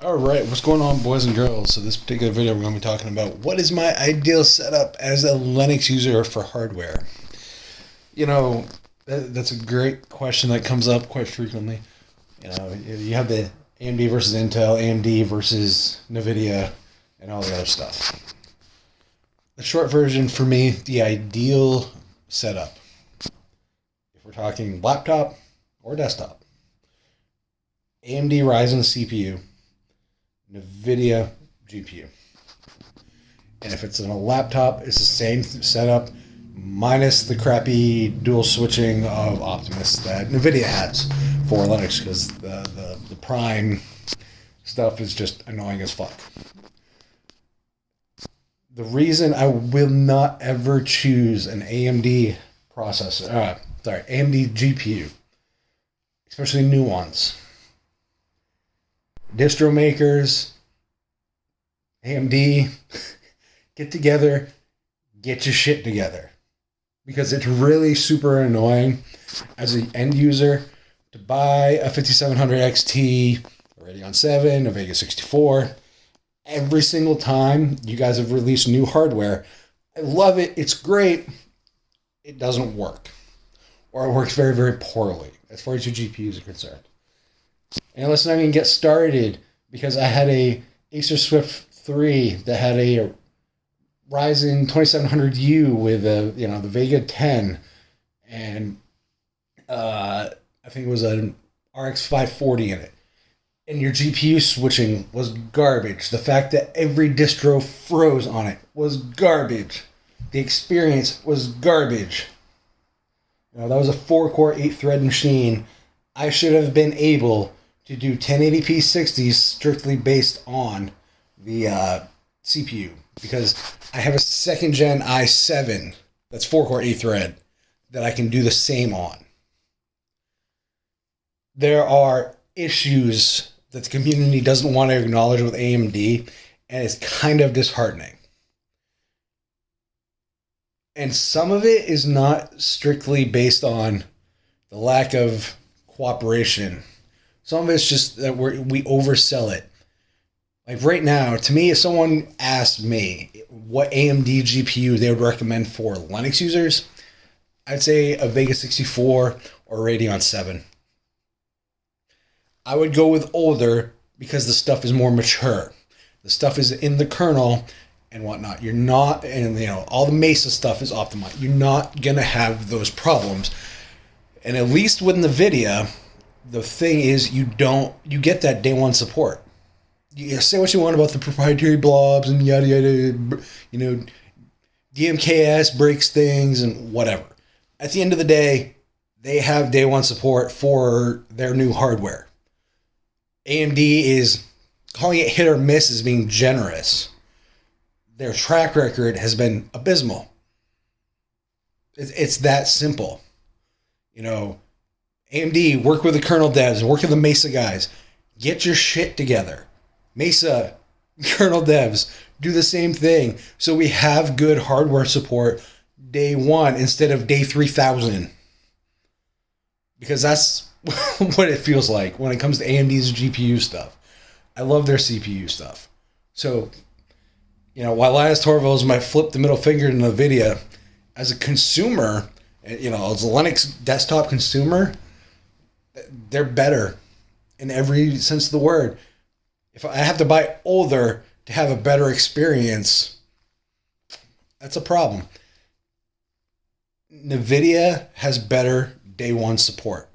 Alright, what's going on, boys and girls? So this particular video we're going to be talking about what is my ideal setup as a Linux user for hardware. You know, that's a great question that comes up quite frequently. You have the AMD versus Intel, AMD versus Nvidia, and all the other stuff. The short version for me, the ideal setup, if we're talking laptop or desktop, AMD Ryzen CPU, Nvidia GPU. And if it's in a laptop, it's the same setup, minus the crappy dual switching of Optimus that Nvidia has for Linux, because the Prime stuff is just annoying as fuck. The reason I will not ever choose an AMD AMD GPU, especially new ones. Distro makers, AMD, get together, get your shit together. Because it's really super annoying as an end user to buy a 5700 XT, a Radeon 7, a Vega 64. Every single time you guys have released new hardware, I love it, it's great, it doesn't work. Or it works very, very poorly as far as your GPUs are concerned. And let's not even get started, because I had a Acer Swift 3 that had a Ryzen 2700U with the Vega 10, and I think it was an RX 540 in it. And your GPU switching was garbage. The fact that every distro froze on it was garbage. The experience was garbage. That was a 4-core, 8-thread machine. I should have been able to do 1080p 60s strictly based on the CPU, because I have a second gen i7 that's 4-core 8-thread that I can do the same on. There are issues that the community doesn't want to acknowledge with AMD, and it's kind of disheartening. And some of it is not strictly based on the lack of cooperation. Some of it's just that we oversell it. Like right now, to me, if someone asked me what AMD GPU they would recommend for Linux users, I'd say a Vega 64 or Radeon 7. I would go with older because the stuff is more mature. The stuff is in the kernel and whatnot. You're not, and all the Mesa stuff is optimized. You're not gonna have those problems. And at least with Nvidia, the thing is you get that day one support. You say what you want about the proprietary blobs and yada yada, DMKS breaks things and whatever. At the end of the day, they have day one support for their new hardware. AMD is calling it hit or miss as being generous. Their track record has been abysmal. It's that simple. AMD, work with the kernel devs, work with the Mesa guys. Get your shit together. Mesa, kernel devs, do the same thing so we have good hardware support day one instead of day 3000. Because that's what it feels like when it comes to AMD's GPU stuff. I love their CPU stuff. So, while Linus Torvalds might flip the middle finger to NVIDIA, as a consumer, as a Linux desktop consumer, they're better in every sense of the word. If I have to buy older to have a better experience, that's a problem. NVIDIA has better day one support.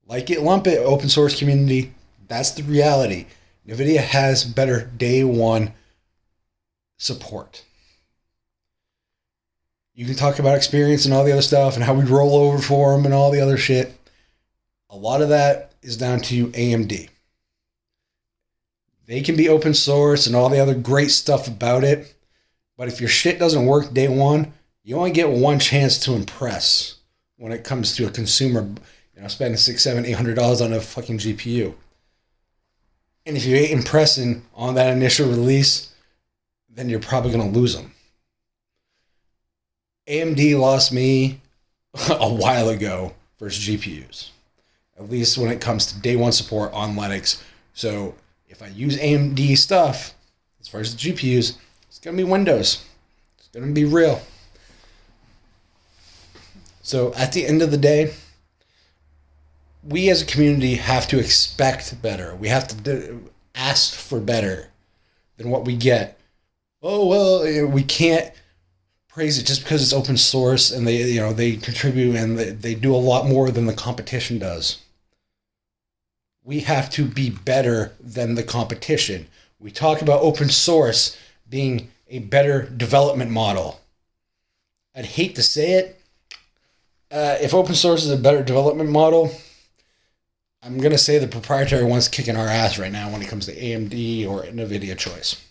Like it, lump it, open source community, that's the reality. NVIDIA has better day one support. You can talk about experience and all the other stuff and how we roll over for them and all the other shit. A lot of that is down to AMD. They can be open source and all the other great stuff about it, but if your shit doesn't work day one, you only get one chance to impress when it comes to a consumer, spending $600, $700, $800 on a fucking GPU. And if you ain't impressing on that initial release, then you're probably going to lose them. AMD lost me a while ago versus GPUs. At least when it comes to day one support on Linux. So If I use AMD stuff, as far as the GPUs, it's going to be Windows. It's going to be real. So at the end of the day, we as a community have to expect better. We have to ask for better than what we get. Oh, well, we can't praise it just because it's open source and they contribute and they do a lot more than the competition does. We have to be better than the competition. We talk about open source being a better development model. I'd hate to say it. If open source is a better development model, I'm going to say the proprietary one's kicking our ass right now when it comes to AMD or Nvidia choice.